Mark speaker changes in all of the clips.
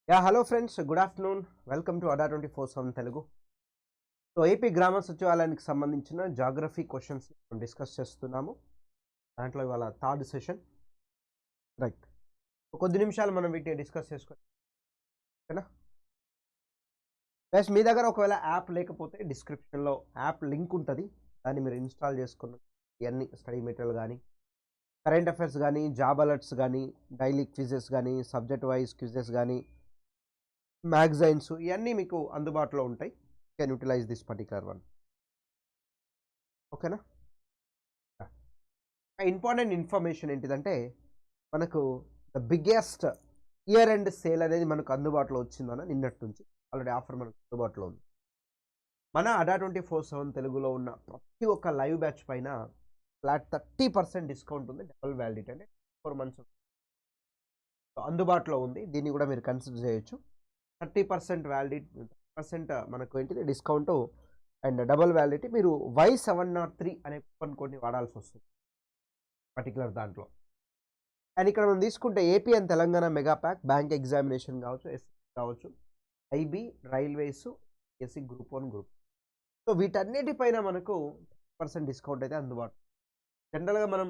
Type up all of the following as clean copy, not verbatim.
Speaker 1: Hello friends, good afternoon. Welcome to అడా 24/7 Telugu. So AP గ్రామ సచివాలయానికి సంబంధించిన జాగ్రఫీ క్వశ్చన్స్ డిస్కస్ చేస్తున్నాము. దాంట్లో ఇవాళ థర్డ్ సెషన్. రైట్, కొద్ది నిమిషాలు మనం వీటిని డిస్కస్ చేసుకోండి, ఓకేనా? ప్లస్ మీ దగ్గర ఒకవేళ యాప్ లేకపోతే డిస్క్రిప్షన్లో యాప్ లింక్ ఉంటుంది, దాన్ని మీరు ఇన్స్టాల్ చేసుకున్న ఇవన్నీ స్టడీ మెటీరియల్ కానీ, కరెంట్ అఫైర్స్ కానీ, జాబ్ అలర్ట్స్ కానీ, డైలీ క్విజెస్ కానీ, సబ్జెక్ట్ వైజ్ క్విజెస్ కానీ, మ్యాగజైన్స్ ఇవన్నీ మీకు అందుబాటులో ఉంటాయి. Can utilise this particular one, ఓకేనా? ఇంపార్టెంట్ ఇన్ఫర్మేషన్ ఏంటిదంటే, మనకు the biggest year end sale అనేది మనకు అందుబాటులో వచ్చిందన్న నిన్నటి నుంచి. ఆల్రెడీ ఆఫర్ మనకు అందుబాటులో ఉంది. మన అడా 24/7 తెలుగులో ఉన్న ప్రతి ఒక్క లైవ్ బ్యాచ్ పైన ఫ్లాట్ 30% డిస్కౌంట్ ఉంది. డబుల్ వ్యాలిడిటీ అంటే 4 months అందుబాటులో ఉంది. దీన్ని కూడా మీరు కన్సిడర్ చేయొచ్చు. 30% వ్యాలిడిటీ, 30% మనకు ఏంటిది డిస్కౌంట్ అండ్ డబుల్ వ్యాలిడిటీ. మీరు Y703 అనే కూపన్ కోడ్ని వాడాల్సి వస్తుంది పర్టికులర్ దాంట్లో. అండ్ ఇక్కడ మనం తీసుకుంటే AP and Telangana mega pack, bank examination కావచ్చు, ఎస్సీ కావచ్చు, IB, railways, SC group 1 group. So వీటన్నిటిపైన మనకు 30% డిస్కౌంట్ అయితే అందుబాటు. జనరల్గా మనం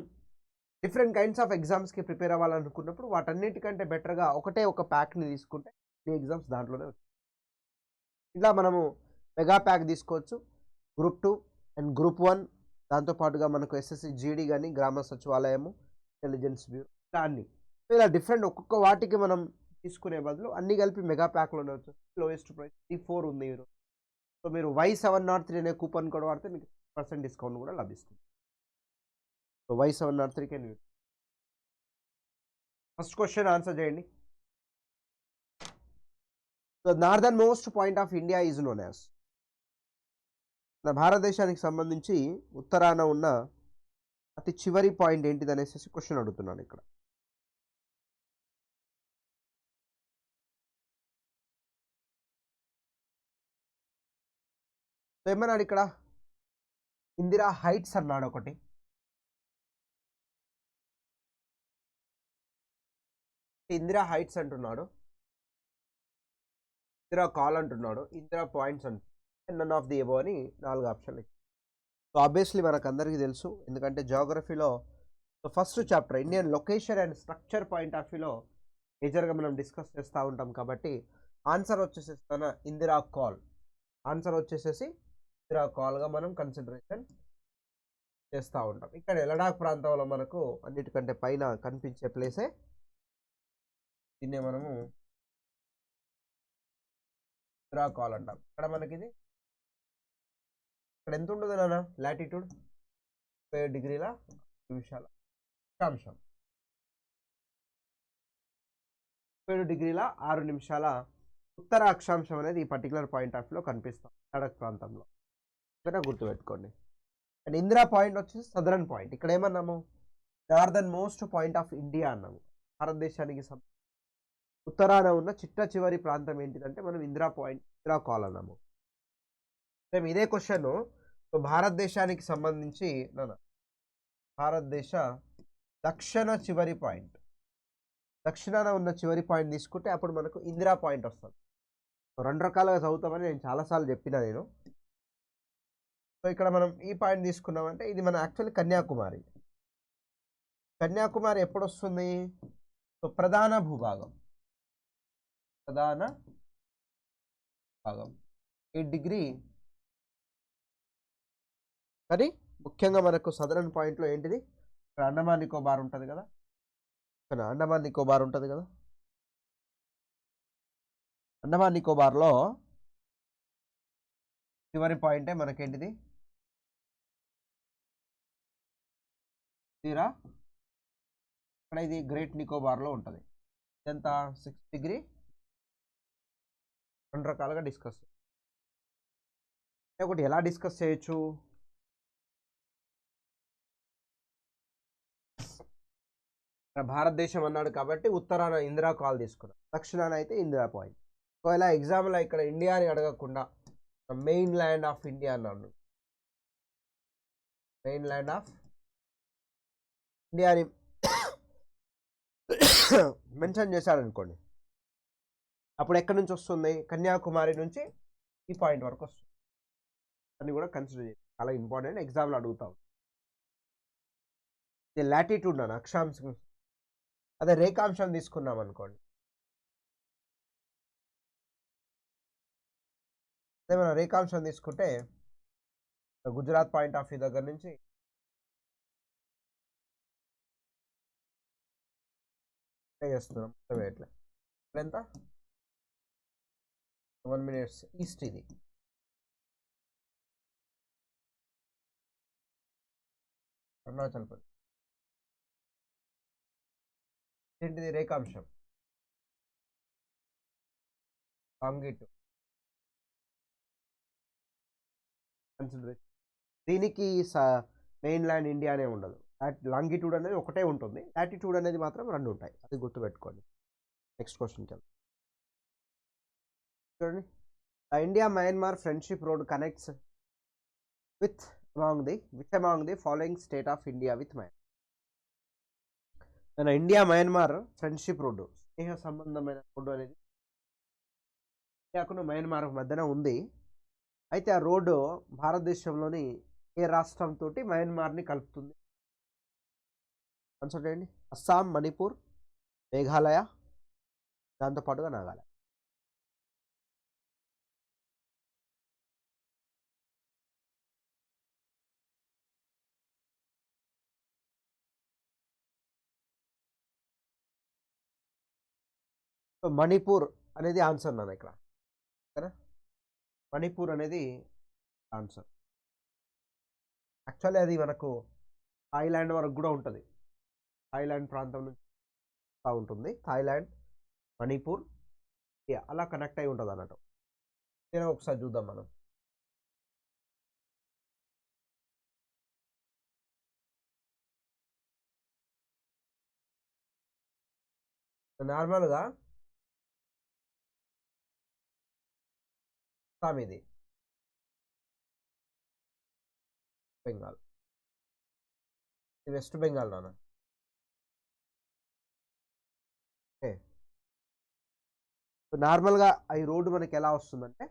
Speaker 1: డిఫరెంట్ కైండ్స్ ఆఫ్ ఎగ్జామ్స్కి ప్రిపేర్ అవ్వాలనుకున్నప్పుడు వాటన్నిటికంటే బెటర్గా ఒకటే ఒక ప్యాక్ని తీసుకుంటే మీ ఎగ్జామ్స్ దాంట్లోనే వచ్చాయి. ఇలా మనము మెగా ప్యాక్ తీసుకోవచ్చు, గ్రూప్ 2 అండ్ గ్రూప్ 1, దాంతోపాటుగా మనకు ఎస్ఎస్సి జీడీ కానీ, గ్రామ సచివాలయము, ఇంటెలిజెన్స్ బ్యూరో, ఇలా అన్ని. ఇలా డిఫరెంట్ ఒక్కొక్క వాటికి మనం తీసుకునే బదులు అన్నీ కలిపి మెగా ప్యాక్లోనే వచ్చి లోయెస్ట్ ప్రైస్ 34 ఉంది ఈరోజు. సో మీరు Y703 అనే కూపన్ కోడ్ వాడితే మీకు 10% డిస్కౌంట్ కూడా లభిస్తుంది. So Y703 can use. First question answer చేయండి. The northernmost point of India is known as. మన భారతదేశానికి సంబంధించి ఉత్తరాన ఉన్న అతి చివరి పాయింట్ ఏంటిది అనేసి క్వశ్చన్ అడుగుతున్నాను ఇక్కడ. ఏమన్నాడు ఇక్కడ? ఇందిరా హైట్స్ అన్నాడు ఒకటి, ఇందిరా హైట్స్ అంటున్నాడు, ఇందిరా కాల్ అంటున్నాడు, ఇందిరా పాయింట్స్ అంటున్నాడు, నన్ ఆఫ్ ది ఎబో అని 4 ఆప్షన్లు ఇచ్చారు. సో ఆబ్వియస్లీ మనకు అందరికీ తెలుసు, ఎందుకంటే జాగ్రఫీలో first chapter Indian location and structure point of వ్యూలో మేజర్గా మనం డిస్కస్ చేస్తూ ఉంటాం. కాబట్టి ఆన్సర్ వచ్చేసి ఇందిరా కాల్. ఆన్సర్ వచ్చేసేసి ఇందిరా కాల్గా మనం కన్సిడరేషన్ చేస్తూ ఉంటాం. ఇక్కడ లడాక్ ప్రాంతంలో మనకు అన్నిటికంటే పైన కనిపించే ప్లేసే దీన్నే మనము ఇందిరా కాల్ అంటాం. ఇక్కడ మనకి ఇది ఇక్కడ ఎంత ఉంటుంది నాన్న? లాటిట్యూడ్ 7 డిగ్రీల 6 నిమిషాల అక్షాంశం, 7 డిగ్రీల 6 నిమిషాల ఉత్తర అక్షాంశం అనేది ఈ పర్టికులర్ పాయింట్ ఆఫ్ వ్యూలో కనిపిస్తాం లడాక్ ప్రాంతంలో. ఇక్కడ గుర్తుపెట్టుకోండి. అండ్ ఇందిరా పాయింట్ వచ్చేసి సదరన్ పాయింట్. ఇక్కడ ఏమన్నాము? Northernmost point of India అన్నాము. భారతదేశానికి ఉత్తరాన ఉన్న చిట్ట చివరి ప్రాంతం ఏంటిదంటే మనం ఇందిరా పాయింట్, ఇందిరా కాల్ అన్నాము. మేము ఇదే క్వశ్చన్ భారతదేశానికి సంబంధించి భారతదేశ దక్షిణ చివరి పాయింట్, దక్షిణాన ఉన్న చివరి పాయింట్ తీసుకుంటే అప్పుడు మనకు ఇందిరా పాయింట్ వస్తుంది. 2 రకాలుగా చదువుతామని నేను చాలాసార్లు చెప్పిన నేను. సో ఇక్కడ మనం ఈ పాయింట్ తీసుకున్నామంటే ఇది మన యాక్చువల్లీ కన్యాకుమారి. కన్యాకుమారి ఎప్పుడు వస్తుంది? సో ప్రధాన భూభాగం, ప్రధాన భాగం 8 డిగ్రీ. కానీ ముఖ్యంగా మనకు సదరన్ పాయింట్లో ఏంటిది? ఇక్కడ అండమాన్ నికోబార్ ఉంటుంది కదా, ఇక్కడ అండమాన్ నికోబార్ ఉంటుంది కదా, అండమాన్ నికోబార్లో చివరి పాయింటే మనకేంటిది? తీరా ఇక్కడ ఇది గ్రేట్ నికోబార్లో ఉంటుంది. ఎంత? 6 డిగ్రీ. 2 రకాలుగా డిస్కస్. ఒకటి ఎలా డిస్కస్ చేయొచ్చు? భారతదేశం అన్నాడు కాబట్టి ఉత్తరాన ఇందిరా కాల్ తీసుకున్నాం, దక్షిణాన అయితే ఇందిరా పాయింట్. ఒకవేళ ఎగ్జామ్లో ఇక్కడ ఇండియా అని అడగకుండా మెయిన్ ల్యాండ్ ఆఫ్ ఇండియా అన్నాడు, మెయిన్ ల్యాండ్ ఆఫ్ ఇండియా అని మెన్షన్ చేశాడు అనుకోండి, అప్పుడు ఎక్కడి నుంచి వస్తుంది? కన్యాకుమారి నుంచి ఈ పాయింట్ వరకు వస్తుంది. అని కూడా కన్సిడర్ చేయాలి. చాలా ఇంపార్టెంట్, ఎగ్జామ్‌లో అడుగుతాం. ఇది లాటిట్యూడ్ అన్న అక్షాంశం. అదే రేఖాంశం తీసుకున్నామనుకోండి. అదే మనం రేఖాంశం తీసుకుంటే గుజరాత్ పాయింట్ ఆఫ్ వ్యూ దగ్గర నుంచి చేస్తున్నాం మొత్తం ఇట్లా. ఎంత 1 మినిట్స్ ఈస్ట్ ఇది. అరుణాచల్ ప్రదేశ్ ఏంటిది రేఖాంశం లాంగిట్యూడ్ కన్సిడరేషన్. దీనికి మెయిన్ ల్యాండ్ ఇండియానే ఉండదు. లాంగిట్యూడ్ అనేది ఒకటే ఉంటుంది, లాటిట్యూడ్ అనేది మాత్రం 2 ఉంటాయి. అది గుర్తుపెట్టుకోండి. నెక్స్ట్ క్వశ్చన్కి వెళ్దాం. చూడండి, India Myanmar friendship road connects with among the following state of India with Myanmar. మన ఇండియా మయన్మార్ ఫ్రెండ్షిప్ రోడ్డు, స్నేహ సంబంధమైన రోడ్డు అనేది ఇండియాకును మయన్మార్ మధ్యన ఉంది. అయితే ఆ రోడ్డు భారతదేశంలోని ఏ రాష్ట్రంతో మయన్మార్ని కలుపుతుంది? ఆన్సర్ చేయండి. అస్సాం, మణిపూర్, మేఘాలయ, దాంతోపాటుగా నాగాలాండ్. సో మణిపూర్ అనేది ఆన్సర్ నాన్న ఇక్కడ. ఓకేనా, మణిపూర్ అనేది ఆన్సర్. యాక్చువల్లీ అది మనకు థాయిలాండ్ వరకు కూడా ఉంటుంది. థాయిలాండ్ ప్రాంతం నుంచి ఉంటుంది. థాయిలాండ్, మణిపూర్ అలా కనెక్ట్ అయి ఉంటుంది అన్నట్టు. నేను ఒకసారి చూద్దాం మనం. నార్మల్గా ఇది బెంగాల్, ఇది వెస్ట్ బెంగాల్ నాన్న. ఓకే, నార్మల్గా ఈ రోడ్డు మనకి ఎలా వస్తుందంటే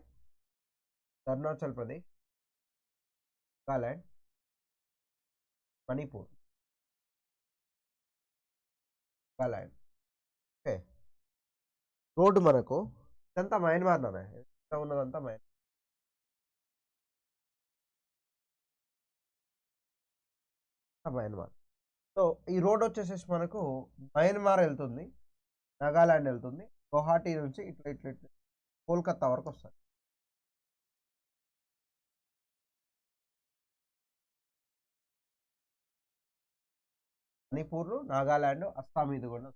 Speaker 1: అరుణాచల్ ప్రదేశ్, నాగాలాండ్, మణిపూర్, నాగాలాండ్. ఓకే, రోడ్డు మనకు ఇదంతా మయన్మార్ నాన్న, ఉన్నదంతా మయన్మార్. సో ఈ రోడ్ వచ్చేసేసి మనకు మయన్మార్ వెళ్తుంది, నాగాలాండ్ వెళ్తుంది, గౌహాటీ నుంచి ఇట్లా ఇట్లా ఇట్లా కోల్కతా వరకు వస్తుంది. మణిపూర్, నాగాలాండ్, అస్సాం ఇది కూడా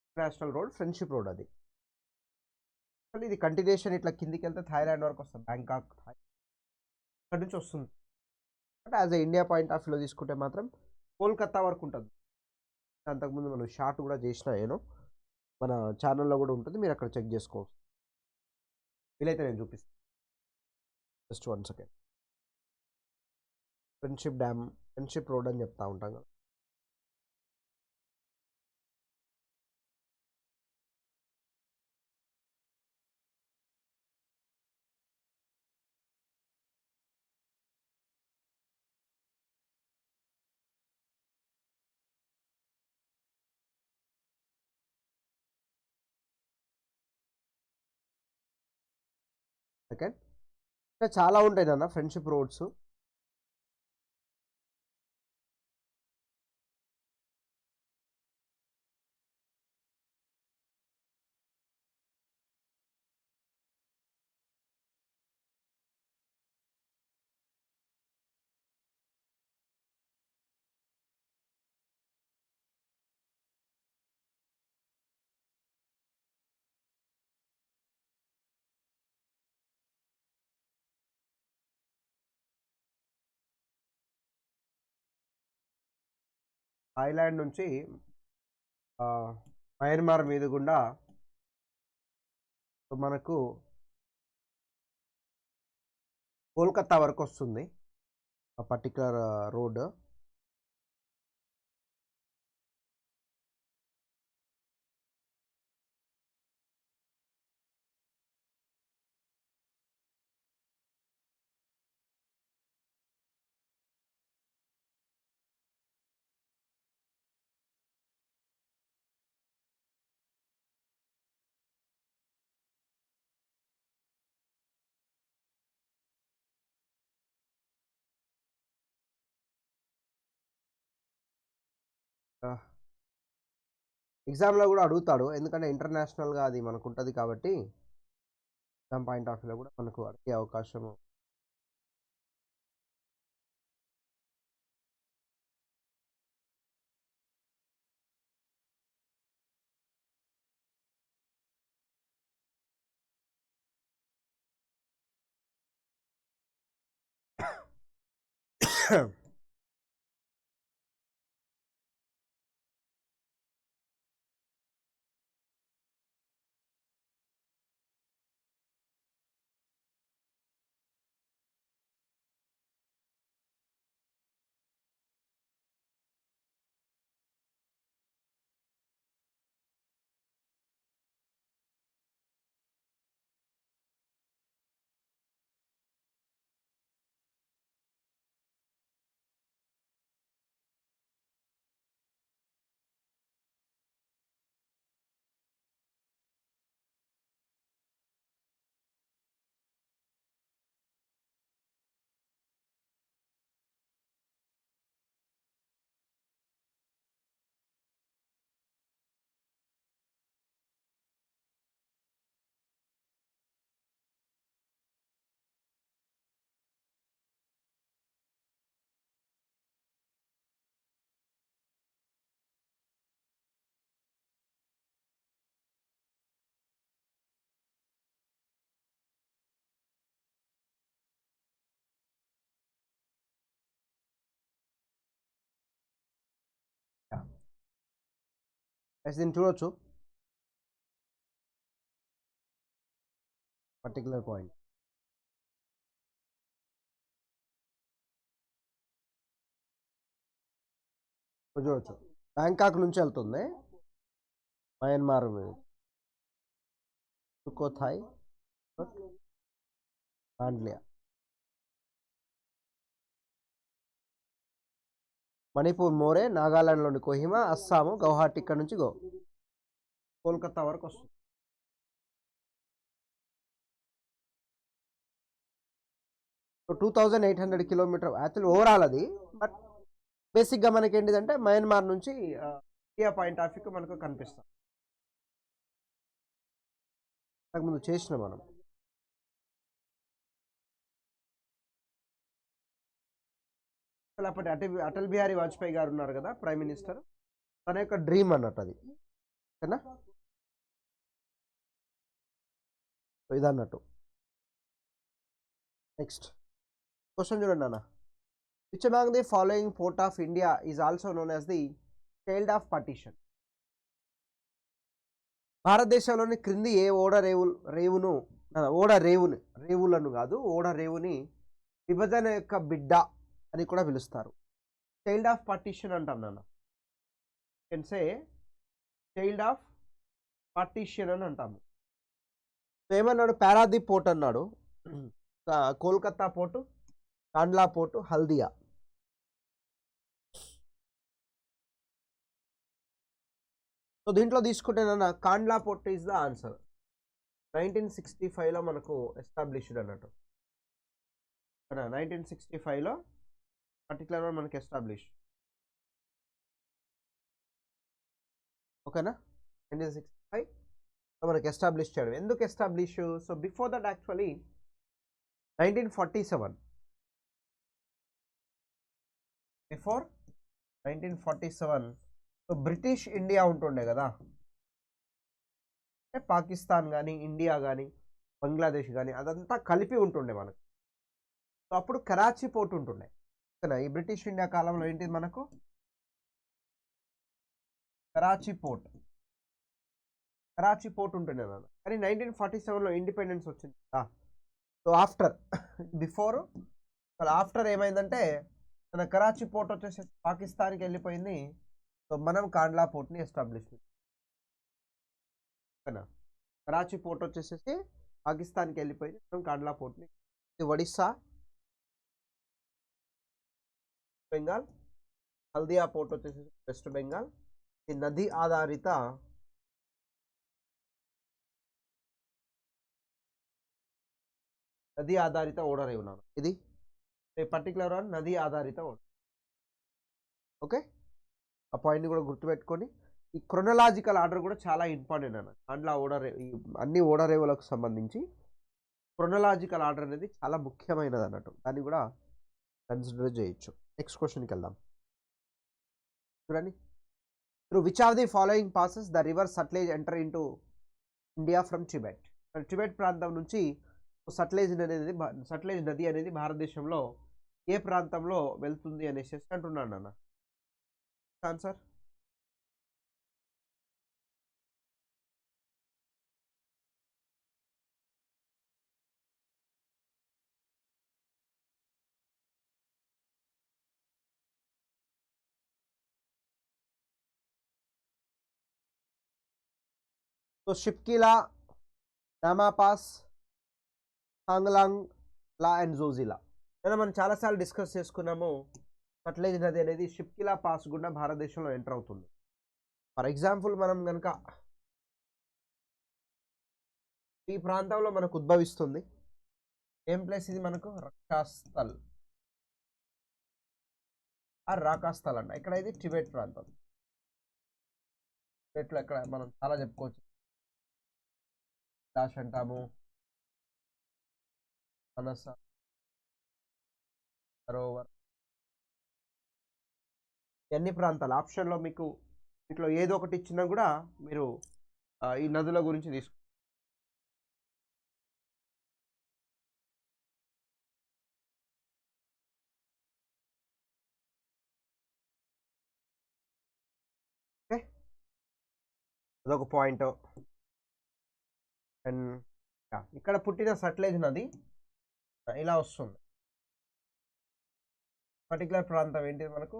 Speaker 1: ఇంటర్నేషనల్ రోడ్, ఫ్రెండ్షిప్ రోడ్. అది ఇది కంటిన్యూషన్ ఇట్లా కిందికి వెళ్తే థాయిలాండ్ వరకు వస్తుంది, బ్యాంకాక్ అక్కడి నుంచి వస్తుంది. అంటే యాజ్ ఇండియా పాయింట్ ఆఫ్ వ్యూలో తీసుకుంటే మాత్రం కోల్కతా వరకు ఉంటుంది. అంతకుముందు మనం షార్ట్ కూడా చేసిన నేను మన ఛానల్లో కూడా ఉంటుంది, మీరు అక్కడ చెక్ చేసుకోవచ్చు. వీలైతే నేను చూపిస్తాను. Just 1 second. Friendship dam, friendship road అని చెప్తా ఉంటాం కదా. సెకండ్, ఇంకా చాలా ఉంటాయి నాన్న ఫ్రెండ్షిప్ రోడ్స్. థాయిలాండ్ నుంచి మయన్మార్ మీద గుండా మనకు కోల్కతా వరకు వస్తుంది ఆ పర్టికులర్ రోడ్. ఎగ్జామ్లో కూడా అడుగుతాడు, ఎందుకంటే ఇంటర్నేషనల్గా అది మనకు ఉంటుంది కాబట్టి ఎగ్జామ్ పాయింట్ ఆఫ్ వ్యూలో కూడా మనకు అడిగే అవకాశం దీన్ని చూడొచ్చు పర్టికులర్ పాయింట్. చూడొచ్చు బ్యాంకాక్ నుంచి వెళ్తుంది మయన్మార్ సుకోథాయ్ మాండ్లియా, మణిపూర్ మోరే, నాగాలాండ్లోని కోహిమా, అస్సాము గౌహాటి, ఇక్కడ నుంచి కోల్కతా వరకు వస్తుంది. సో 2800 కిలోమీటర్ యాక్చువల్ ఓవరాల్ అది. బట్ బేసిక్గా మనకి ఏంటిదంటే మయన్మార్ నుంచి ఇండియా పాయింట్ ఆఫ్ వ్యూకి మనకు కనిపిస్తాం. ముందు చేసిన మనం అప్పటి అటల్ బిహారీ వాజ్పేయి గారు ఉన్నారు కదా ప్రైమ్ మినిస్టర్, తన యొక్క డ్రీమ్ అన్నట్టు అది, ఓకేనా. ఇది అన్నట్టు. నెక్స్ట్ క్వశ్చన్ చూడండి అన్న. Which among the following port of India is also known as the child of partition? భారతదేశంలోని క్రింది ఏ రేవులను కాదు ఓడ రేవుని విభజన యొక్క బిడ్డ అని కూడా పిలుస్తారు. చైల్డ్ ఆఫ్ పార్టీషన్ అంటాం నాన్న. Can say child of partition అని అంటాము. ఏమన్నాడు? పారాదీప్ పోర్ట్ అన్నాడు, Kolkata port, Kandla port, Haldia. So దీంట్లో తీసుకుంటేనన్నా Kandla port is the answer. 1965లో మనకు ఎస్టాబ్లిష్డ్ అన్నట్టు, 1965లో పర్టికులర్గా మనకి ఎస్టాబ్లిష్, ఓకేనా. 1965 మనకి ఎస్టాబ్లిష్ చేయడం. ఎందుకు establish? So before that actually 1947, before 1947 so British India ఉంటుండే కదా, పాకిస్తాన్ కానీ ఇండియా కానీ బంగ్లాదేశ్ కానీ అదంతా కలిపి ఉంటుండే మనకు. సో అప్పుడు కరాచీ పోర్ట్ ఉంటుండే, ఓకేనా. ఈ బ్రిటిష్ ఇండియా కాలంలో ఏంటిది మనకు కరాచీ పోర్ట్ ఉంటుండే నాన్న. కానీ 1947లో ఇండిపెండెన్స్ వచ్చింది కదా. సో ఆఫ్టర్ ఏమైందంటే మన కరాచీ పోర్ట్ వచ్చేసి పాకిస్తాన్కి వెళ్ళిపోయింది. సో మనం కాండ్లా పోర్ట్ని ఎస్టాబ్లిష్ ఓకేనా. కరాచీ పోర్ట్ వచ్చేసేసి పాకిస్తాన్కి వెళ్ళిపోయింది, మనం కాండ్లా పోర్ట్ని. ఇది ఒడిస్సా, బెంగాల్. హల్దియా పోర్ట్ వచ్చేసి వెస్ట్ బెంగాల్. ఇది నది ఆధారిత ఓడరేవు నాన్న. ఇది పర్టికులర్ నది ఆధారిత ఓడ, ఓకే. ఆ పాయింట్ని కూడా గుర్తుపెట్టుకొని ఈ క్రొనలాజికల్ ఆర్డర్ కూడా చాలా ఇంపార్టెంట్ అన్న. దాంట్లో ఈ అన్ని ఓడరేవులకు సంబంధించి క్రొనలాజికల్ ఆర్డర్ అనేది చాలా ముఖ్యమైనది అన్నట్టు. దాన్ని కూడా కన్సిడర్ చేయొచ్చు. నెక్స్ట్ క్వశ్చన్కి వెళ్దాం. చూడండి, through which of the following passes the river Sutlej enter into India from Tibet. Tibet ప్రాంతం నుంచి సట్లెజ్ నది అనేది భారతదేశంలో ఏ ప్రాంతంలో వెళ్తుంది అనేసి అంటున్నాను అన్న. ఆన్సర్ సో షిప్కిలా, నామాపాస్, హాంగ్లాంగ్ లా అండ్ జోజిలా. మనం చాలాసార్లు డిస్కస్ చేసుకున్నాము. సట్లెజ్ నది అనేది షిప్కిలా పాస్ గుండా భారతదేశంలో ఎంటర్ అవుతుంది. ఫర్ ఎగ్జాంపుల్ మనం కనుక ఈ ప్రాంతంలో మనకు ఉద్భవిస్తుంది. ఏం ప్లేస్ ఇది మనకు? రక్షాస్థల్ రాకాస్థల్ అంట. ఇక్కడ ఇది టిబెట్ ప్రాంతం. టిబెట్లో ఇక్కడ మనం చాలా చెప్పుకోవచ్చు. దాష్ అంటాము, మనస సరోవర్, ఎన్ని ప్రాంతాలు ఆప్షన్లో మీకు ఇట్లా ఏదో ఒకటి ఇచ్చినా కూడా మీరు ఈ నదుల గురించి తీసుకో. ఓకే, అదొక పాయింట్. అండ్ ఇక్కడ పుట్టిన సట్లెజ్ నది ఇలా వస్తుంది. పర్టికులర్ ప్రాంతం ఏంటిది మనకు?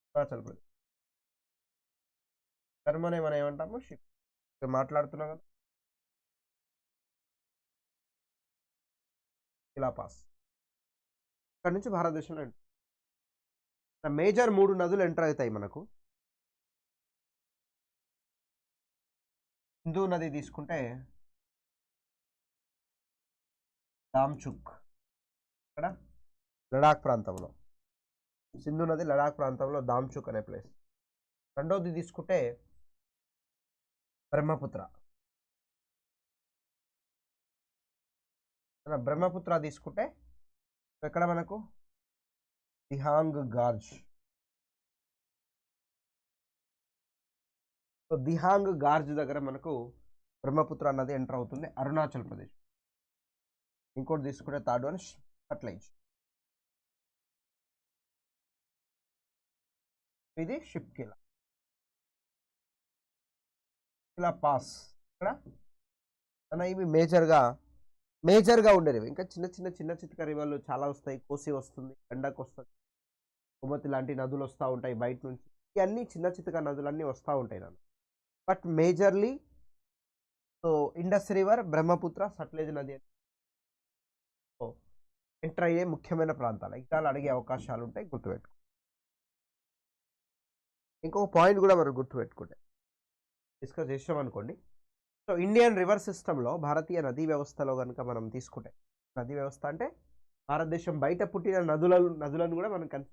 Speaker 1: హిమాచల్ ప్రదేశ్. కర్మనే మనం ఏమంటాము? షిప్. మాట్లాడుతున్నాం కదా, ఇలా పాస్. ఇక్కడ నుంచి భారతదేశంలో మేజర్ 3 నదులు ఎంటర్ అవుతాయి మనకు. సింధు నది తీసుకుంటే దామ్చుక్, ఇక్కడ లడాక్ ప్రాంతంలో. సింధు నది లడాక్ ప్రాంతంలో దామ్చుక్ అనే ప్లేస్. రెండవది తీసుకుంటే బ్రహ్మపుత్ర. బ్రహ్మపుత్ర తీసుకుంటే ఎక్కడ మనకు? Dihang gorge. So Dihang gorge దగ్గర మనకు బ్రహ్మపుత్ర నది ఎంటర్ అవుతుంది, అరుణాచల్ ప్రదేశ్. ఇంకోటి తీసుకుంటే థర్డ్ వన్ సట్లెజ్. ఇది షిప్కిలా పాస్. ఇక్కడ ఇవి మేజర్గా ఉండేవి. ఇంకా చిన్న చిత్క రివర్లు చాలా వస్తాయి. కోసి వస్తుంది, గండక్ వస్తుంది, కుమతి లాంటి నదులు వస్తూ ఉంటాయి బయట నుంచి. ఇవన్నీ చిన్న చిత్క నదులన్నీ వస్తూ ఉంటాయి నన్ను. But majorly so Indus river, Brahmaputra, Sutlej నది ఎంటర్ అయ్యే ముఖ్యమైన ప్రాంతాలు. ఎగ్జామ్లు అడిగే అవకాశాలు ఉంటాయి, గుర్తుపెట్టుకో. ఇంకొక పాయింట్ కూడా మనం గుర్తుపెట్టుకుంటే డిస్కస్ చేసాం అనుకోండి. సో ఇండియన్ రివర్ సిస్టంలో భారతీయ నదీ వ్యవస్థలో కనుక మనం తీసుకుంటే, నదీ వ్యవస్థ అంటే భారతదేశం బయట పుట్టిన నదులను కూడా మనం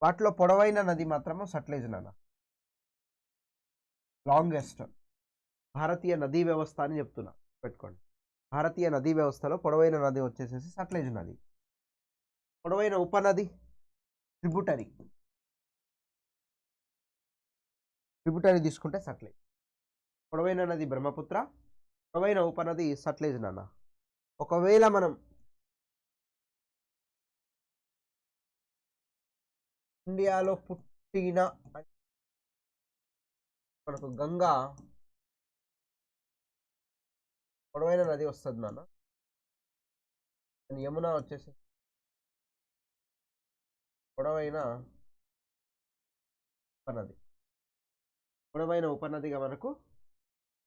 Speaker 1: వాటిలో పొడవైన నది మాత్రము సట్లెజ్ నాన్న. లాంగెస్ట్ భారతీయ నదీ వ్యవస్థ అని చెప్తున్నా, పెట్టుకోండి. భారతీయ నదీ వ్యవస్థలో పొడవైన నది వచ్చేసేసి సట్లెజ్ నది. పొడవైన ఉపనది ట్రిబ్యూటరీ తీసుకుంటే సట్లెజ్. పొడవైన నది బ్రహ్మపుత్ర, పొడవైన ఉపనది సట్లెజ్ నాన్న. ఒకవేళ మనం ఇండియాలో పుట్టిన మనకు గంగా పొడవైన నది వస్తుంది నాన్న. యమున వచ్చేసి పొడవైన ఉపనది. పొడవైన ఉపనదిగా మనకు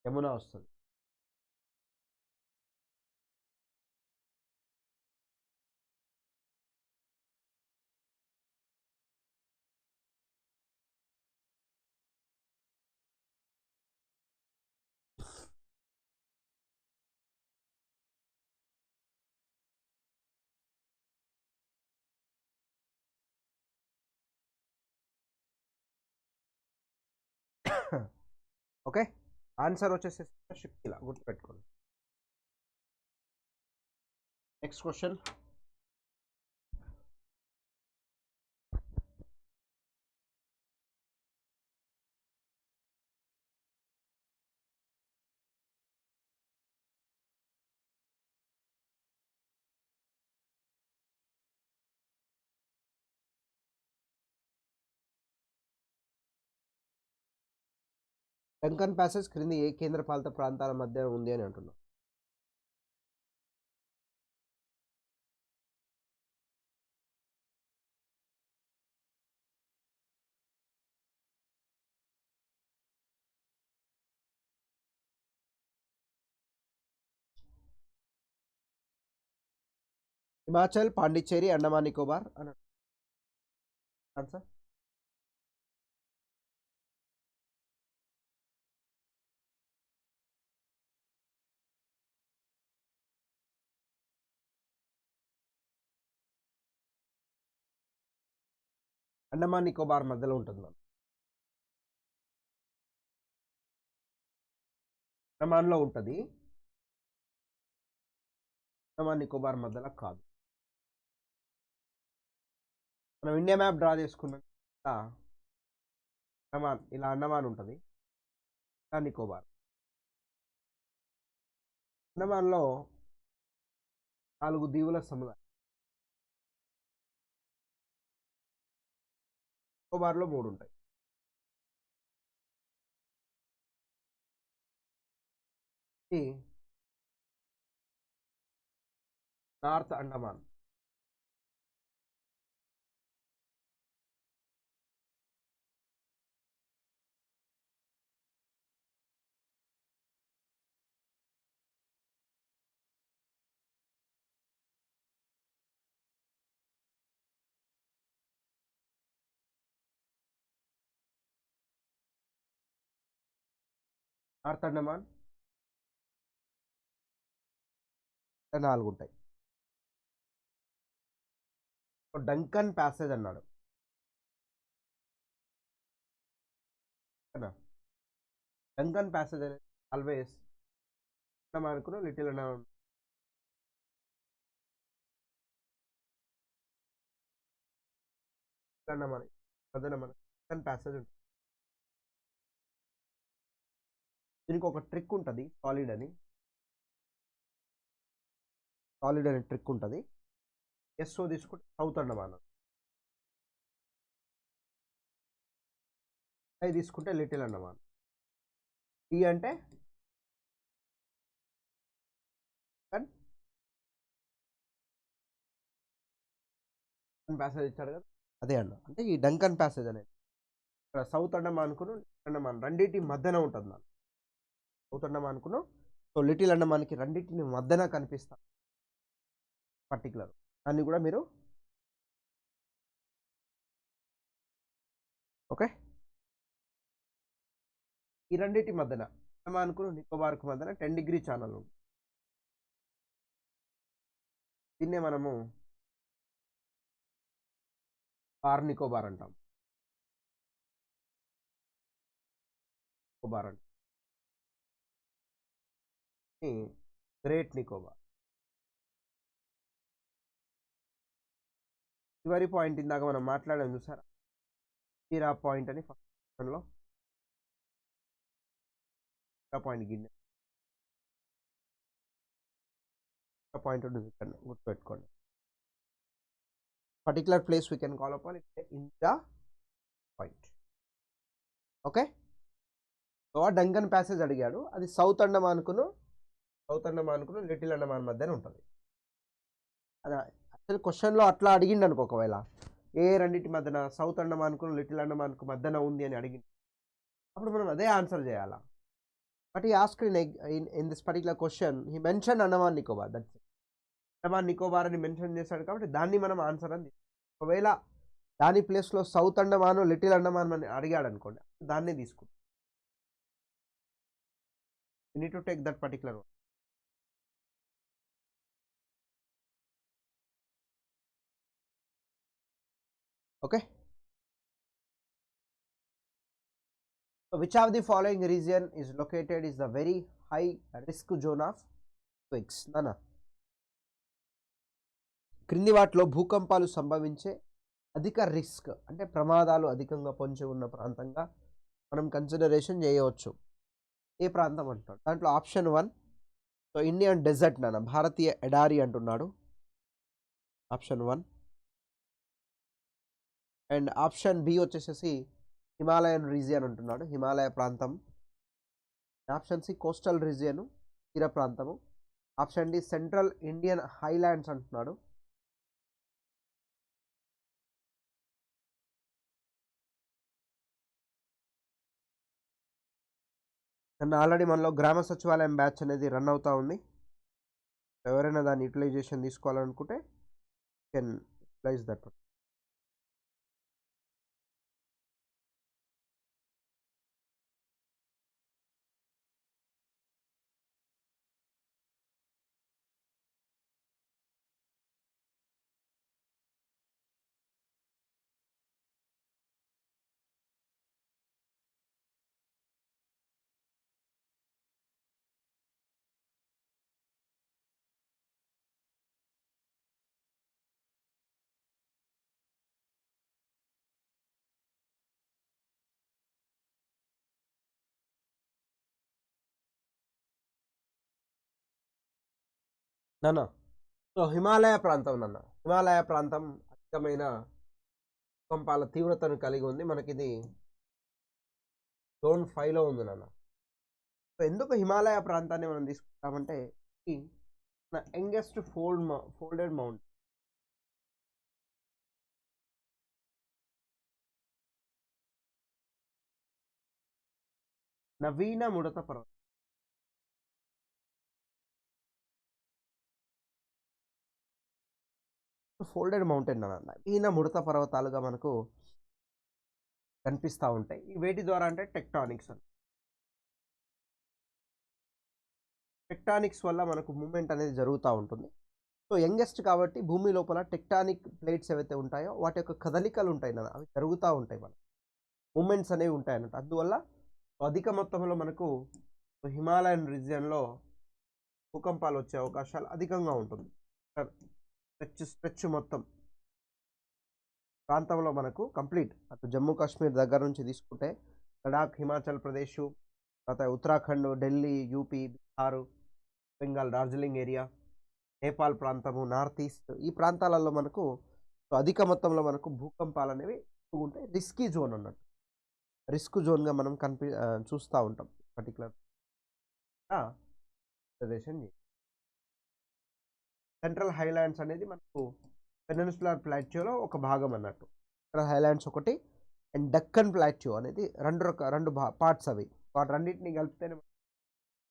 Speaker 1: యమున వస్తుంది. ఓకే, ఆన్సర్ వచ్చేసి షిప్కిలా, గుర్తుపెట్టుకోండి. Next question. డంకన్ ప్యాసేజ్ క్రింది ఏ కేంద్రపాలిత ప్రాంతాల మధ్య ఉంది అని అంటున్నాం. హిమాచల్, పాండిచ్చేరి, అండమాన్ నికోబార్ అని ఆన్సర్. అండమాన్ నికోబార్ మధ్యలో ఉంటుంది మనం. అండమాన్లో ఉంటుంది, అండమాన్ నికోబార్ మధ్యలో కాదు. మనం ఇండియా మ్యాప్ డ్రా చేసుకున్నాం, అండమాన్ ఇలా అండమాన్ ఉంటుంది, ఇలా నికోబార్. అండమాన్లో 4 దీవుల సముదాయం, నికోబార్లో 3 ఉంటాయి. ఇది నార్త్ అండమాన్. నార్త్ అండమాన్ 4 ఉంటాయి. డంకన్ ప్యాసేజ్ అన్నాడు, డంకన్ ప్యాసేజ్ అనేది ఆల్వేస్ అండమాన్కు లిటిల్ అండమాన్ అండమాన్ మధ్యన మన డంకన్ ప్యాసేజ్ ఉంటుంది. దీనికి ఒక ట్రిక్ ఉంటుంది, సాలిడ్ అని ట్రిక్ ఉంటుంది. ఎస్ఓ తీసుకుంటే సౌత్ అండమాన్, ఐ తీసుకుంటే లిటిల్ అండమాన్, డి అంటే ప్యాసేజ్ ఇచ్చాడు కదా, అదే అన్న. అంటే ఈ డంకన్ ప్యాసేజ్ అనేది ఇక్కడ సౌత్ అండమాన్కును అండమాన్ రెండింటి మధ్యన ఉంటుంది నాకు. సౌత్ అండమాన్కును సో లిటిల్ అండమాన్కి రెండింటిని మధ్యన కనిపిస్తా పర్టికులర్, దాన్ని కూడా మీరు ఓకే. ఈ రెండింటి మధ్యన అండమాన్కు నికోబార్కు మధ్యన 10 డిగ్రీ ఛానల్ ఉంది. దీన్నే మనము కార్ నికోబార్ అంటాం, నికోబార్ అంటే గ్రేట్ నికోబార్. చివరి పాయింట్ ఇందాక మనం మాట్లాడాం చూసారా, తీరా పాయింట్ అని ఫస్ట్ లో పాయింట్ గిన్నె పాయింట్ ఉంటుంది, ఇక్కడ గుర్తుపెట్టుకోండి. Particular place we can call upon India point. Okay, so ఆ డంకన్ ప్యాసేజ్ అడిగాడు, అది సౌత్ అండమాన్కును లిటిల్ అండమాన్ మధ్యన ఉంటుంది. అది అసలు క్వశ్చన్లో అట్లా అడిగిండు అనుకో, ఒకవేళ ఏ రెండింటి మధ్యన సౌత్ అండమాన్కు లిటిల్ అండమాన్కు మధ్యన ఉంది అని అడిగింది, అప్పుడు మనం అదే ఆన్సర్ చేయాలా. బట్ ఈ ask in this particular question he mention Andaman Nicobar, that's Andaman Nicobar అని మెన్షన్ చేశాడు కాబట్టి దాన్ని మనం ఆన్సర్ అని. ఒకవేళ దాని ప్లేస్లో సౌత్ అండమాన్ లిటిల్ అండమాన్ అని అడిగాడు అనుకోండి, దాన్నే తీసుకుంటాం. You need to take that particular one. Okay. So which of the following region is located is the very high risk zone of quakes నానా? క్రింది వాటిలో భూకంపాలు సంభవించే అధిక రిస్క్ అంటే ప్రమాదాలు అధికంగా పొంచి ఉన్న ప్రాంతంగా మనం కన్సిడరేషన్ చేయవచ్చు. ఏ ప్రాంతం అంటున్నాడు దాంట్లో ఆప్షన్ 1 సో ఇండియన్ డెజర్ట్ నాన్న, భారతీయ ఎడారి అంటున్నాడు ఆప్షన్ 1. అండ్ ఆప్షన్ బి వచ్చేసేసి హిమాలయన్ రీజియన్ అంటున్నాడు, హిమాలయ ప్రాంతం. ఆప్షన్ సి కోస్టల్ రీజియన్, తీర ప్రాంతము. Option D central Indian highlands అంటున్నాడు. అండ్ ఆల్రెడీ మనలో గ్రామ సచివాలయం బ్యాచ్ అనేది రన్ అవుతా ఉంది. ఎవరైనా దాన్ని యూటిలైజేషన్ తీసుకోవాలనుకుంటే కెన్ యూటిలైజ్ దట్. నాన్న సో హిమాలయ ప్రాంతం నాన్న, హిమాలయ ప్రాంతం అధికమైన భూకంపాల తీవ్రతను కలిగి ఉంది. మనకి ఇది జోన్ 5లో ఉంది నాన్న. సో ఎందుకు హిమాలయ ప్రాంతాన్ని మనం తీసుకుంటామంటే ఇది మన యంగెస్ట్ ఫోల్డెడ్ మౌంట్. నవీన ముడత పర్వతం. ఫోల్డెడ్ మౌంటైన్ అన్న, నవీన ముడత పర్వతాలుగా మనకు కనిపిస్తూ ఉంటాయి. ఈ వేటి ద్వారా అంటే టెక్టానిక్స్ అని. టెక్టానిక్స్ వల్ల మనకు మూమెంట్ అనేది జరుగుతూ ఉంటుంది. సో యంగెస్ట్ కాబట్టి భూమి లోపల టెక్టానిక్ ప్లేట్స్ ఏవైతే ఉంటాయో వాటి యొక్క కదలికలు ఉంటాయి నాన్న, అవి జరుగుతూ ఉంటాయి, మనకు మూమెంట్స్ అనేవి ఉంటాయి అన్నట్టు. అందువల్ల అధిక మొత్తంలో మనకు హిమాలయన్ రీజియన్లో భూకంపాలు వచ్చే అవకాశాలు అధికంగా ఉంటుంది. స్ట్రెచ్ మొత్తం ప్రాంతంలో మనకు కంప్లీట్ అటు జమ్మూ కాశ్మీర్ దగ్గర నుంచి తీసుకుంటే లడాక్, హిమాచల్ ప్రదేశ్, తర్వాత ఉత్తరాఖండ్, ఢిల్లీ, యూపీ, బీహార్, బెంగాల్, డార్జిలింగ్ ఏరియా, నేపాల్ ప్రాంతము, నార్త్ ఈస్ట్, ఈ ప్రాంతాలలో మనకు అధిక మొత్తంలో మనకు భూకంపాలు అనేవి ఉంటాయి. రిస్కీ జోన్ అన్నట్టు, రిస్క్ జోన్గా మనం చూస్తూ ఉంటాం పర్టికులర్ ప్రదేశం. సెంట్రల్ హైలాండ్స్ అనేది మనకు పెనిన్సులర్ ప్లాట్యూలో ఒక భాగం అన్నట్టు. సెంట్రల్ హైలాండ్స్ ఒకటి అండ్ డక్కన్ ప్లాట్యూ అనేది రెండు పార్ట్స్ అవి. వాటి రెండింటిని కలిపితేనే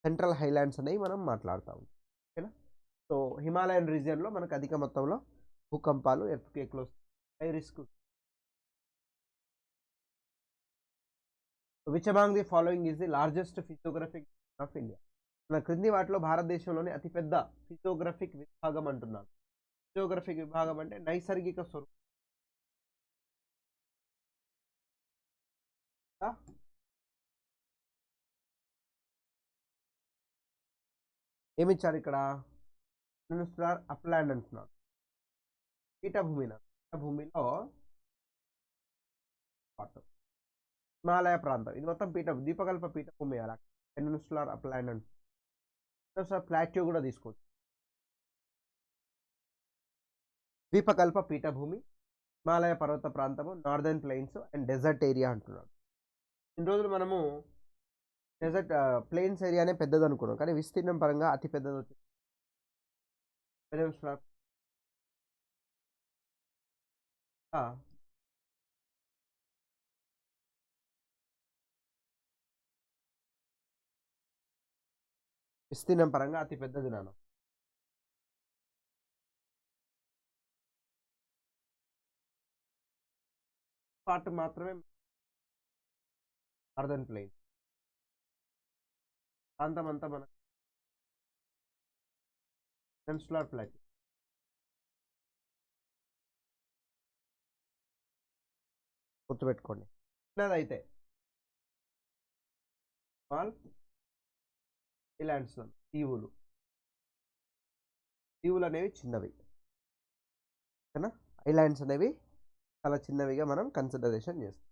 Speaker 1: సెంట్రల్ హైలాండ్స్ అనేవి మనం మాట్లాడతాం. ఓకేనా? సో హిమాలయన్ రీజియన్లో మనకు అధిక మొత్తంలో భూకంపాలు, ఎర్త్క్వేక్లు high risk. Which among the following is the largest physiographic of India? మన క్రింది వాటిలో భారతదేశంలోని అతిపెద్ద ఫిజియోగ్రఫిక్ విభాగం అంటున్నాను. ఫిజియోగ్రఫిక్ విభాగం అంటే నైసర్గిక స్వరూపం. ఏమిచ్చారు ఇక్కడ? పెనిన్సులర్ అప్లాండ్ అంటున్నాను, పీఠభూమి. పీఠభూమిలో హిమాలయ ప్రాంతం ఇది మొత్తం ద్వీపకల్ప పీఠభూమి. అలా పెనిన్సులర్ అప్లాండ్ అంటున్నారు. ప్లాట్యూ కూడా తీసుకోవచ్చు. ద్వీపకల్ప పీఠభూమి, హిమాలయ పర్వత ప్రాంతము, northern plains and dessert area అంటున్నాడు. ఇన్ని రోజులు మనము డెజర్ట్ ప్లెయిన్స్ ఏరియానే పెద్దది అనుకున్నాం, కానీ విస్తీర్ణం పరంగా అతి పెద్దది వచ్చింది పెనిన్సులర్. విస్తీర్ణం పరంగా అతి పెద్దది నాన్న. పార్ట్ మాత్రమే నార్దర్న్ ప్లెయిన్ ప్రాంతం అంతా మన పెనిన్సులర్ ప్లాట్యూ. గుర్తుపెట్టుకోండి. అయితే స్మాల్ ఐలాండ్స్, దీవులు. దీవులు అనేవి చిన్నవి, ఓకేనా. ఐలాండ్స్ అనేవి చాలా చిన్నవిగా మనం కన్సిడరేషన్ చేస్తాం.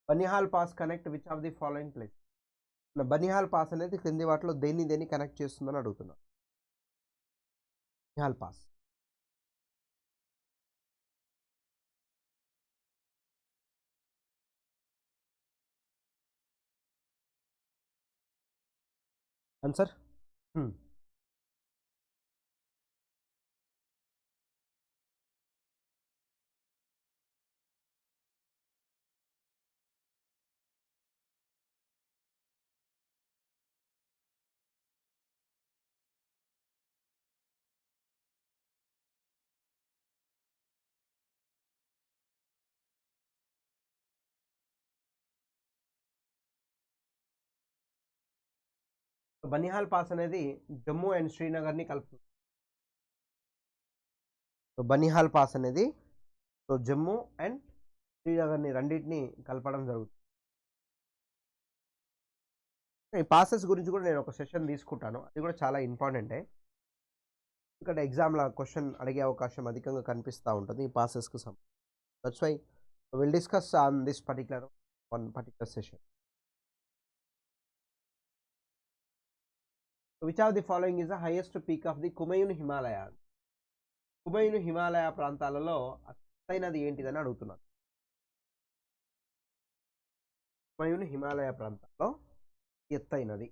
Speaker 1: Banihal pass connect which of the following place. Banihal pass అనేది క్రింది వాటిలో దేన్ని కనెక్ట్ చేస్తుందని అడుగుతున్నాం. Banihal pass answer. Banihal pass అనేది జమ్మూ అండ్ శ్రీనగర్ని కలుపుతుంది. బనిహాల్ పాస్ అనేది జమ్మూ అండ్ శ్రీనగర్ని రెండింటిని కలపడం జరుగుతుంది. ఈ పాసెస్ గురించి కూడా నేను ఒక సెషన్ తీసుకుంటాను, అది కూడా చాలా ఇంపార్టెంటే. ఇక్కడ ఎగ్జామ్లో క్వశ్చన్ అడిగే అవకాశం అధికంగా కనిపిస్తూ ఉంటుంది ఈ పాసెస్కు సంబంధించి. That's why will discuss on this particular session. Which of the following is the highest peak of the Kumaon Himalaya. Kumaon Himalaya ప్రాంతాలలో ఎత్తైనది ఏంటిదని అడుగుతున్నాను. కుమయున్ హిమాలయ ప్రాంతాల్లో ఎత్తైనది.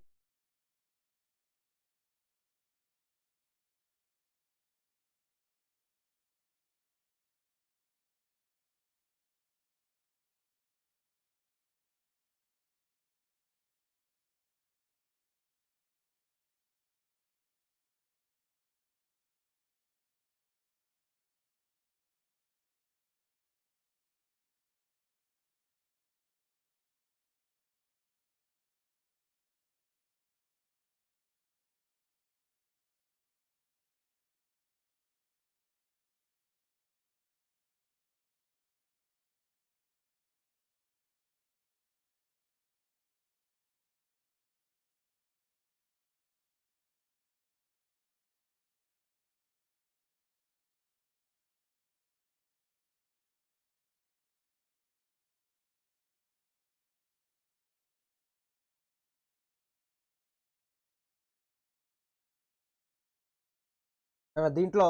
Speaker 1: దీంట్లో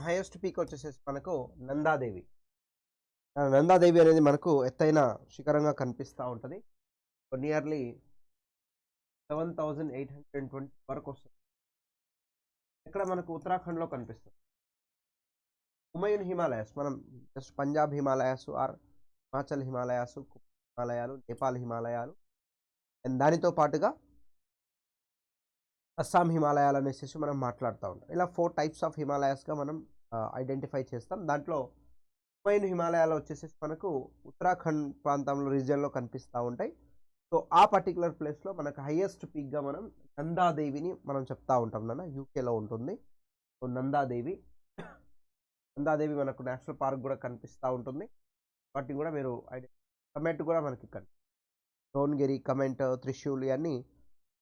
Speaker 1: హైయెస్ట్ పీక్ వచ్చేసేసి మనకు నందాదేవి. నందాదేవి అనేది మనకు ఎత్తైన శిఖరంగా కనిపిస్తూ ఉంటుంది. నియర్లీ 7,820 వరకు వస్తుంది. ఇక్కడ మనకు ఉత్తరాఖండ్లో కనిపిస్తుంది. కుమయున్ హిమాలయాస్ మనం జస్ట్ పంజాబ్ హిమాలయాస్ ఆర్ హిమాచల్ హిమాలయాస్, హిమాలయాలు, నేపాల్ హిమాలయాలు అండ్ దానితో పాటుగా అస్సాం హిమాలయాలు అనేసి మనం మాట్లాడుతూ ఉంటాం. ఇలా 4 టైప్స్ ఆఫ్ హిమాలయాస్గా మనం ఐడెంటిఫై చేస్తాం. దాంట్లో కుమయున్ హిమాలయాలు వచ్చేసేసి మనకు ఉత్తరాఖండ్ ప్రాంతంలో రీజియన్లో కనిపిస్తూ ఉంటాయి. సో ఆ పర్టికులర్ ప్లేస్లో మనకు హైయెస్ట్ పీక్గా మనం నందాదేవిని మనం చెప్తా ఉంటాం నాన్న. యూకేలో ఉంటుంది. సో నందాదేవి మనకు నేషనల్ పార్క్ కూడా కనిపిస్తూ ఉంటుంది. వాటిని కూడా మీరు కమెంట్ కూడా మనకి సోన్గిరి, కమెంట్, త్రిశూల్ ఇవన్నీ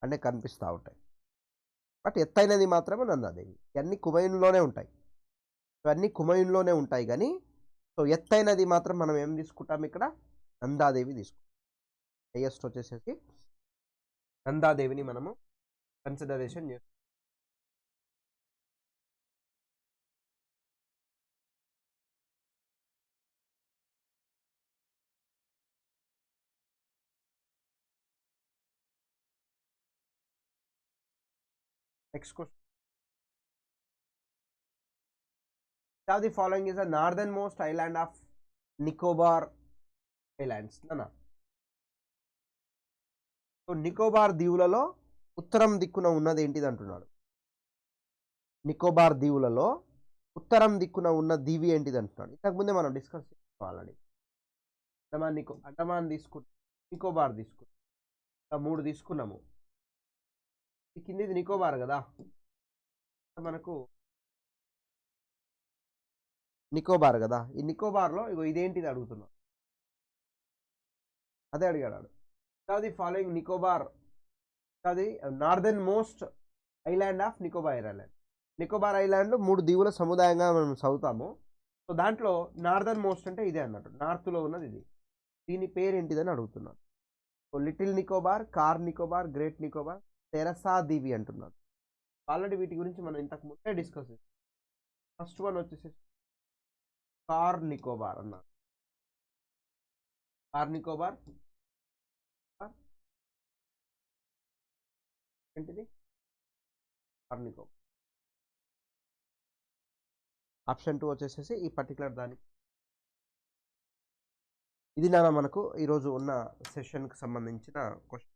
Speaker 1: అన్నీ కనిపిస్తూ ఉంటాయి. బట్ ఎత్తైనది మాత్రమే నందాదేవి. ఇవన్నీ కుమయున్లోనే ఉంటాయి. ఇవన్నీ కుమయున్లోనే ఉంటాయి కానీ సో ఎత్తైనది మాత్రం మనం ఏం తీసుకుంటాం ఇక్కడ, నందాదేవి తీసుకుంటాం. హైయెస్ట్ వచ్చేసేసి నందాదేవిని మనము కన్సిడరేషన్ చేస్తాం. Next question. The following is the northern most island of Nicobar islands. So Nicobar దీవులలో ఉత్తరం దిక్కున ఉన్నది ఏంటిది అంటున్నాడు. నికోబార్ దీవులలో ఉత్తరం దిక్కున ఉన్న దీవి ఏంటిది అంటున్నాడు. ఇంతకుముందే మనం డిస్కస్ చేస్తాం ఆల్రెడీ. అండమాన్ తీసుకున్నాం, నికోబార్ తీసుకున్నాం, ఇంకా 3 తీసుకున్నాము. ఈ కిందిది నికోబార్ కదా, మనకు నికోబార్ కదా. ఈ నికోబార్లో ఇగో ఇదేంటిది అడుగుతున్నాం. అదే అడిగాడు. ది ఫాలోయింగ్ నికోబార్ అది northern most island of Nicobar island. Nicobar island 3 దీవుల సముదాయంగా మనం చదువుతాము. సో దాంట్లో నార్దర్న్ మోస్ట్ అంటే ఇదే అన్నట్టు. నార్త్‌లో ఉన్నది ఇది. దీని పేరేంటిదని అడుగుతున్నాను. So Little Nicobar, Car Nicobar, Great Nicobar, Teressa దీవి అంటున్నాను. ఆల్రెడీ వీటి గురించి మనం ఇంతకు ముందే డిస్కస్ చేసాం. ఫస్ట్ వన్ వచ్చేసి కార్ నికోబార్ అన్నారు. కార్ నికోబార్ ఏంటిది? కార్ నికోబార్. ఆప్షన్ 2 వచ్చేసేసి ఈ పర్టికులర్ దానికి. ఇది మనకు ఈరోజు ఉన్న సెషన్‌కి సంబంధించిన క్వెషన్.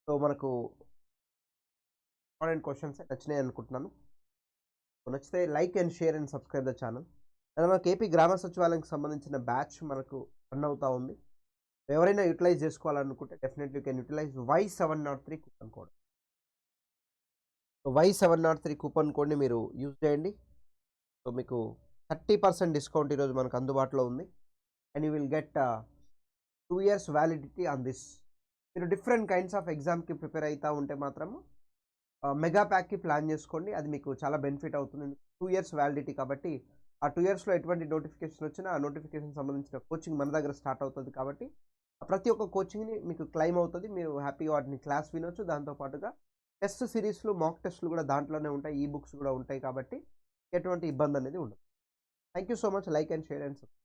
Speaker 1: సో మనకు ఇంపార్టెంట్ క్వెషన్స్ నచ్చినాయి అనుకుంటున్నాను. నచ్చితే like and share and subscribe the channel. And మనకు ఏపీ గ్రామ సచివాలయంకి సంబంధించిన బ్యాచ్ మనకు రన్ అవుతా ఉంది. ఎవరైనా యూటిలైజ్ చేసుకోవాలనుకుంటే definitely you can utilise Y703 coupon code. So Y703 coupon కోడ్‌ని మీరు యూజ్ చేయండి. సో మీకు 30% డిస్కౌంట్ ఈరోజు మనకు అందుబాటులో ఉంది. And you will get 2 years validity on this. మీరు డిఫరెంట్ కైండ్స్ ఆఫ్ ఎగ్జామ్‌కి ప్రిపేర్ అవుతా ఉంటే మాత్రము మెగా ప్యాక్‌కి ప్లాన్ చేసుకోండి. అది మీకు చాలా బెనిఫిట్ అవుతుంది. 2 years వ్యాలిడిటీ కాబట్టి ఆ 2 yearsలో ఎటువంటి నోటిఫికేషన్ వచ్చినా ఆ నోటిఫికేషన్ సంబంధించిన కోచింగ్ మన దగ్గర స్టార్ట్ అవుతుంది కాబట్టి ప్రతి ఒక్క కోచింగ్‌ని మీకు క్లెయిమ్ అవుతుంది. మీరు హ్యాపీగా వాటిని క్లాస్ వినొచ్చు. దాంతో పాటుగా టెస్ట్ సిరీస్‌లు, మాక్ టెస్ట్‌లు కూడా దాంట్లోనే ఉంటాయి. ఈ బుక్స్ కూడా ఉంటాయి కాబట్టి ఎటువంటి ఇబ్బంది అనేది ఉండదు. Thank you so much. Like and share and subscribe.